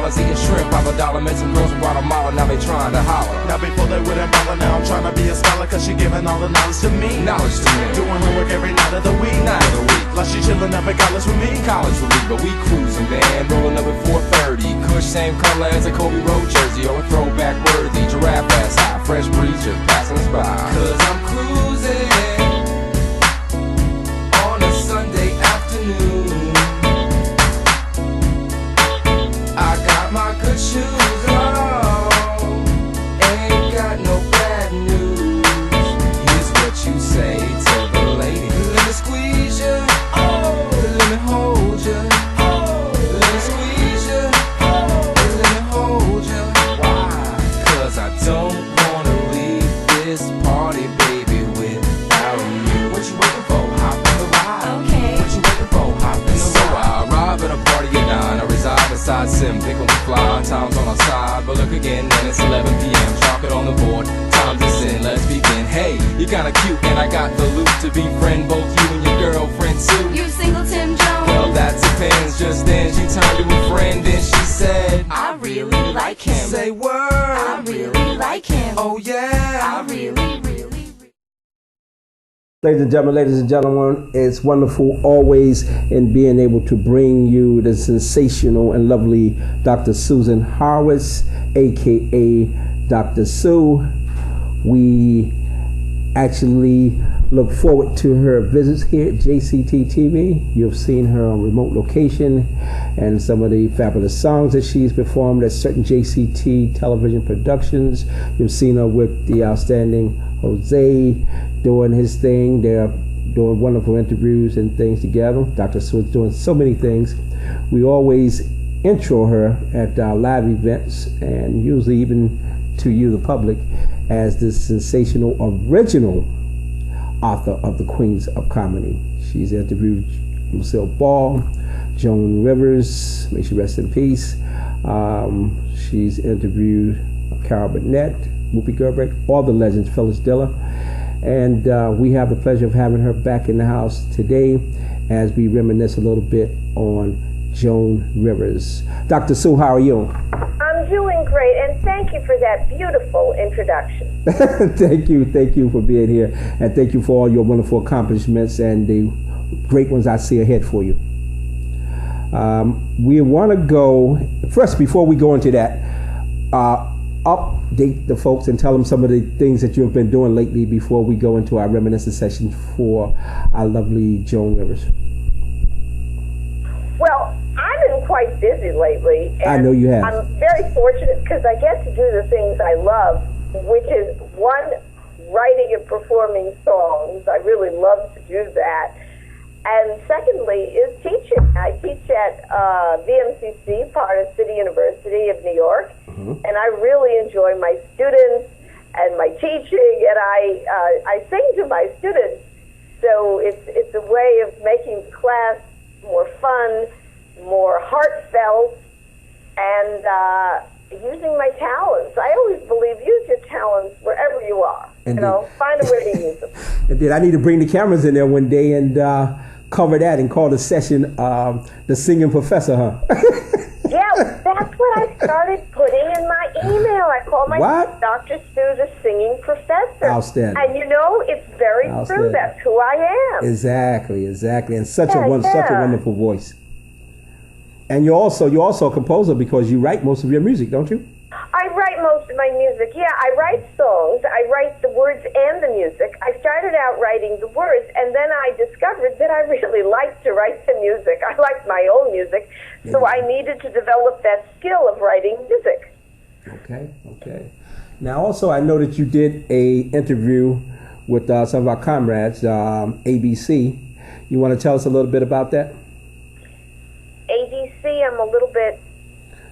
dollars eating shrimp. I'm a dollar, met some girls from Guatemala, now they trying to holler. Now before they wouldn't bother, now I'm trying to be a scholar, cause she giving all the knowledge to me. Knowledge to me. Doing homework every night of the week. Night of the week. Like she chilling up at college with me. College with me, but we cruising, man. Rolling up at 430. Kush same color as a Kobe Road jersey, or a throwback worthy. Giraffe ass high, fresh breeze just passing us by. Cause I'm cruising on a Sunday afternoon. I got my good shoes on, ain't got no bad news. Here's what you say to the lady. Let me squeeze you, oh, let me hold you, oh, let me squeeze you, oh, let me hold you. Why? Cause I don't wanna leave this party, baby, without you. What you waiting for? Hop on the ride. Okay. What you waiting for? Hop in the ride. So I arrive at a party at 9. I reside beside Sim, pick on the fly. Time's on our side, but look again, and it's 11 p.m. Chalk it on the board. Time to sin, let's begin. Hey, you're kinda cute, and I got the loot to befriend both you and your girlfriend too. You single, Tim Jones? Well, that depends. Just then she turned to a friend and she said, I really like him. Say word. I really like him. Oh yeah. I really. Ladies and gentlemen, it's wonderful always in being able to bring you the sensational and lovely Dr. Susan Horowitz, aka Dr. Sue. We actually look forward to her visits here at JCT TV. You've seen her on remote location and some of the fabulous songs that she's performed at certain JCT television productions. You've seen her with the outstanding Jose doing his thing. They're doing wonderful interviews and things together. Dr. Sue is doing so many things. We always intro her at our live events, and usually even to you, the public, as the sensational original author of the Queens of Comedy. She's interviewed Lucille Ball, Joan Rivers, may she rest in peace. She's interviewed Carol Burnett, Whoopi Goldberg, all the legends, Phyllis Diller. And we have the pleasure of having her back in the house today as we reminisce a little bit on Joan Rivers. Dr. Sue, how are you? I'm doing great, and thank you for that beautiful introduction. Thank you for being here, and thank you for all your wonderful accomplishments and the great ones I see ahead for you. We want to go, first, before we go into that, update the folks and tell them some of the things that you've been doing lately before we go into our reminiscence session for our lovely Joan Rivers. Well, I've been quite busy lately. And I know you have. I'm very fortunate because I get to do the things I love, which is, one, writing and performing songs. I really love to do that. And secondly is teaching. I teach at VMCC, part of City University of New York, and I really enjoy my students and my teaching, and I sing to my students. So it's a way of making the class more fun, more heartfelt, and using my talents. I always believe use your talents wherever you are. Indeed. You know, find a way to use them. Indeed. I need to bring the cameras in there one day and cover that and call the session the Singing Professor, huh? Yeah, that's what I started putting in my email. I call myself Dr. Sue, the Singing Professor. Outstanding. And you know, it's very true. That's who I am. Exactly. And such a wonderful voice. And you're also a composer because you write most of your music, don't you? I write most of my music. Yeah, I write songs. I write the words and the music. I started out writing the words, and then I discovered that I really liked to write the music. I liked my own music, so I needed to develop that skill of writing music. Okay. Now, also, I know that you did a interview with some of our comrades, ABC. You want to tell us a little bit about that? ABC, I'm a little bit...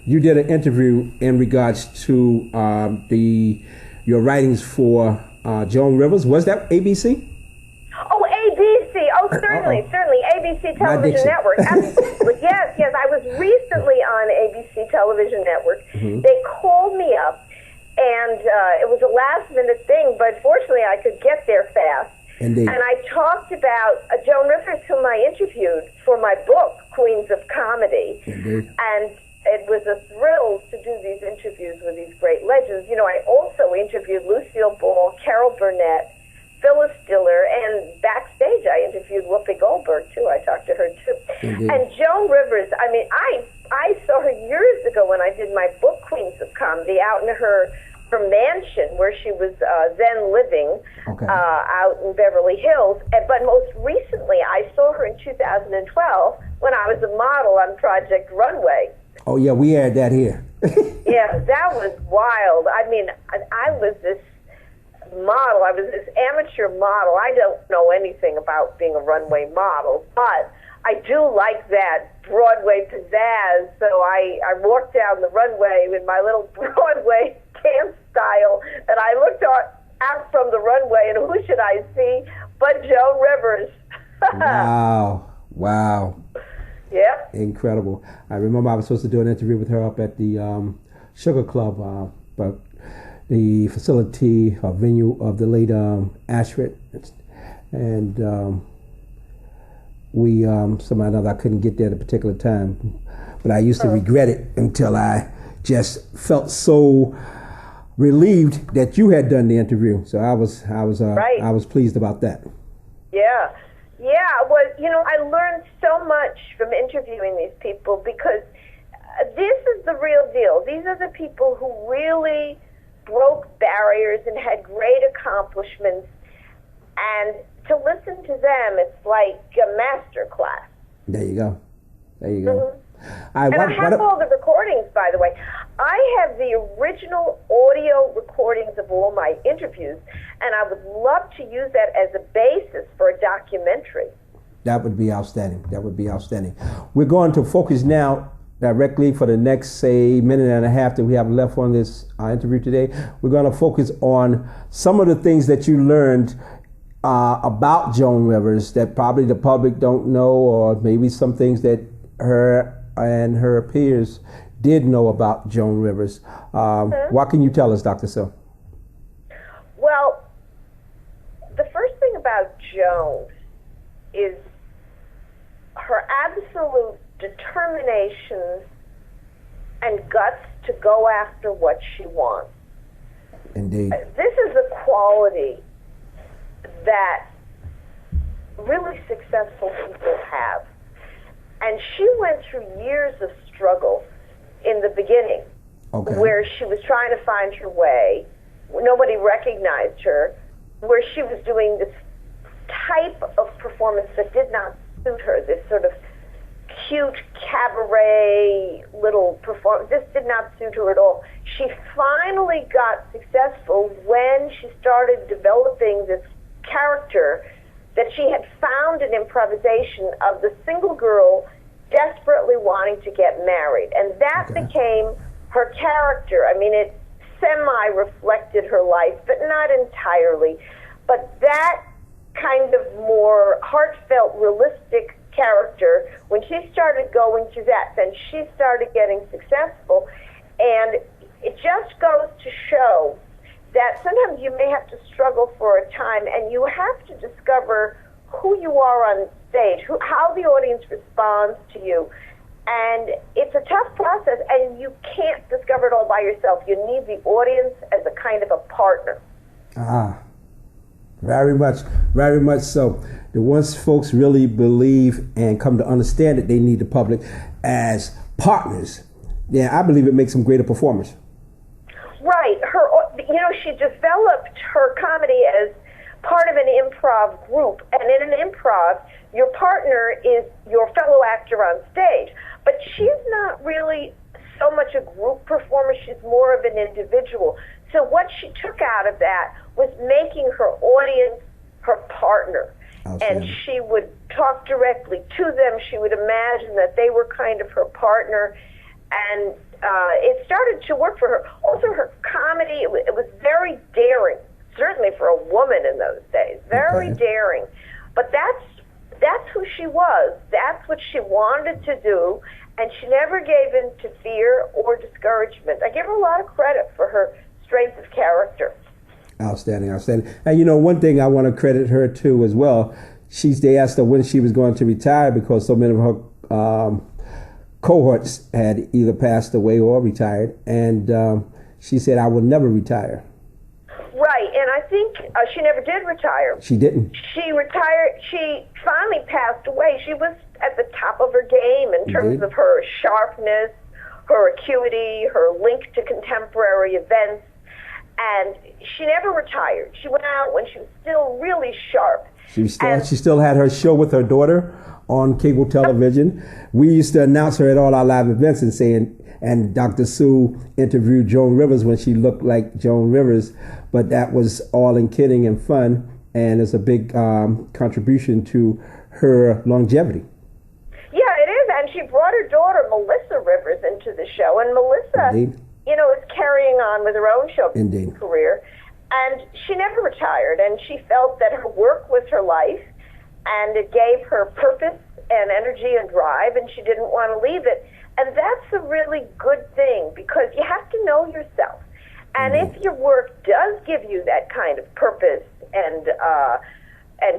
You did an interview in regards to your writings for Joan Rivers. Was that ABC? Oh, ABC. Oh, certainly. ABC Television Network. Absolutely. Yes. I was recently on ABC Television Network. They called me up, and it was a last-minute thing, but fortunately I could get there fast. Indeed. And I talked about Joan Rivers, whom I interviewed for my book, Queens of Comedy. Indeed. And it was a thrill do these interviews with these great legends, I also interviewed Lucille Ball, Carol Burnett, Phyllis Diller, and backstage I interviewed Whoopi Goldberg too. I talked to her too. Indeed. And Joan Rivers, I saw her years ago when I did my book Queens of Comedy out in her mansion where she was then living out in Beverly Hills. But most recently I saw her in 2012 when I was a model on Project Runway. Oh yeah, we aired that here. Yeah, that was wild. I mean, I was this model. I was this amateur model. I don't know anything about being a runway model, but I do like that Broadway pizzazz. So I walked down the runway with my little Broadway dance style, and I looked out from the runway, and who should I see but Joan Rivers? Wow. Yep. Incredible. I remember I was supposed to do an interview with her up at the Sugar Club, but the facility or venue of the late Ashford, and we somehow or another I couldn't get there at a particular time, but I used to regret it until I just felt so relieved that you had done the interview. So I was pleased about that. Yeah. Well, I learned so much from interviewing these people because this is the real deal. These are the people who really broke barriers and had great accomplishments, and to listen to them, it's like a master class. There you go. Mm-hmm. I have all the recordings, by the way. I have the original audio recordings of all my interviews, and I would love to use that as a basis for a documentary. That would be outstanding. We're going to focus now directly for the next, say, minute and a half that we have left on this interview today. We're going to focus on some of the things that you learned about Joan Rivers that probably the public don't know, or maybe some things that her and her peers did know about Joan Rivers. What can you tell us, Dr. Sill? Well, the first thing about Joan is her absolute determination and guts to go after what she wants. Indeed. This is a quality that really successful people have. And she went through years of struggle in the beginning, where she was trying to find her way. Nobody recognized her, where she was doing this type of performance that did not suit her, this sort of cute cabaret little performance. This did not suit her at all. She finally got successful when she started developing this character that she had found in improvisation of the single girl desperately wanting to get married. And that became her character. I mean, it semi-reflected her life, but not entirely. But that kind of more heartfelt, realistic character, when she started going through that, then she started getting successful. And it just goes to show that sometimes you may have to struggle for a time, and you have to discover who you are on stage, how the audience responds to you. And it's a tough process, and you can't discover it all by yourself. You need the audience as a kind of a partner. Very much so. The once folks really believe and come to understand that they need the public as partners, then I believe it makes them greater performers. Right. She developed her comedy as part of an improv group, and in an improv, your partner is your fellow actor on stage. But she's not really so much a group performer, she's more of an individual. So what she took out of that was making her audience her partner. And she would talk directly to them. She would imagine that they were kind of her partner. And it started to work for her. Also, her comedy, it was very daring, certainly for a woman in those days, very daring. But that's who she was. That's what she wanted to do, and she never gave in to fear or discouragement. I give her a lot of credit for her strength of character. Outstanding. And one thing I want to credit her to as well, they asked her when she was going to retire because so many of her cohorts had either passed away or retired, and she said, "I will never retire." Right, and I think she never did retire. She didn't. She retired. She finally passed away. She was at the top of her game in terms Indeed. of her sharpness, her acuity, her link to contemporary events, and she never retired. She went out when she was still really sharp. She still had her show with her daughter on cable television. We used to announce her at all our live events and saying, and Dr. Sue interviewed Joan Rivers when she looked like Joan Rivers, but that was all in kidding and fun, and it's a big contribution to her longevity. Yeah, it is, and she brought her daughter, Melissa Rivers, into the show, and Melissa, Indeed. is carrying on with her own show Indeed. career, and she never retired, and she felt that her work was her life, and it gave her purpose and energy and drive, and she didn't want to leave it. And that's a really good thing, because you have to know yourself. And if your work does give you that kind of purpose and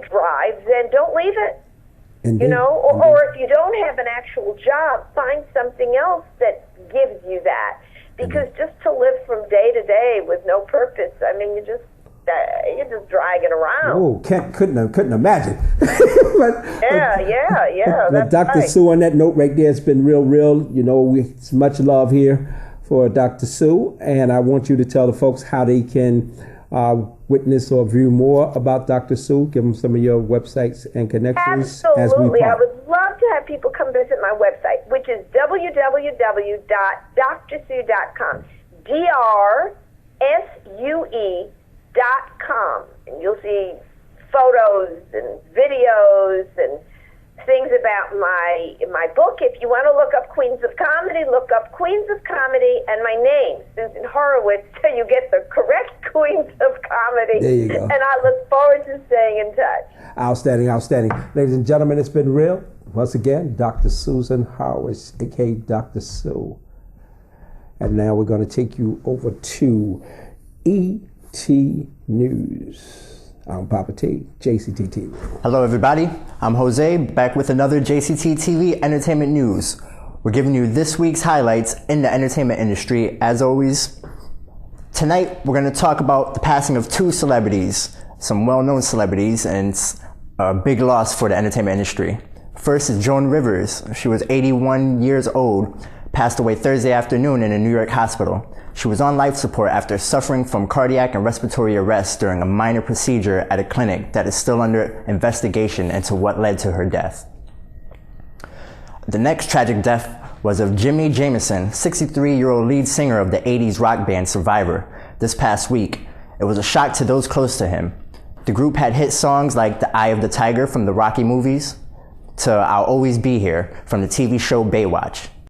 drive, then don't leave it. Indeed. Or if you don't have an actual job, find something else that gives you that. Because just to live from day to day with no purpose, I mean, you're just dragging around. Oh, couldn't imagine. Yeah. But That's Dr. right. Sue, on that note right there, it's been real. It's much love here for Dr. Sue, and I want you to tell the folks how they can witness or view more about Dr. Sue. Give them some of your websites and connections as we Absolutely. I part. would love to have people come visit my website, which is www.drsue.com. DRSUE.com. And you'll see photos and videos and things about my book. If you want to look up Queens of Comedy, look up Queens of Comedy and my name, Susan Horowitz, so you get the correct Queens of Comedy. There you go. And I look forward to staying in touch. Outstanding. Ladies and gentlemen, it's been real. Once again, Dr. Susan Horowitz, a.k.a. Dr. Sue. And now we're going to take you over to ET News. I'm Papa T, JCT TV. Hello everybody, I'm Jose, back with another JCT TV Entertainment News. We're giving you this week's highlights in the entertainment industry. As always, tonight we're going to talk about the passing of two celebrities, some well-known celebrities, and it's a big loss for the entertainment industry. First is Joan Rivers. She was 81 years old, passed away Thursday afternoon in a New York hospital. She was on life support after suffering from cardiac and respiratory arrest during a minor procedure at a clinic that is still under investigation into what led to her death. The next tragic death was of Jimmy Jamison, 63-year-old lead singer of the 80s rock band Survivor, this past week. It was a shock to those close to him. The group had hit songs like The Eye of the Tiger from the Rocky movies to I'll Always Be Here from the TV show Baywatch.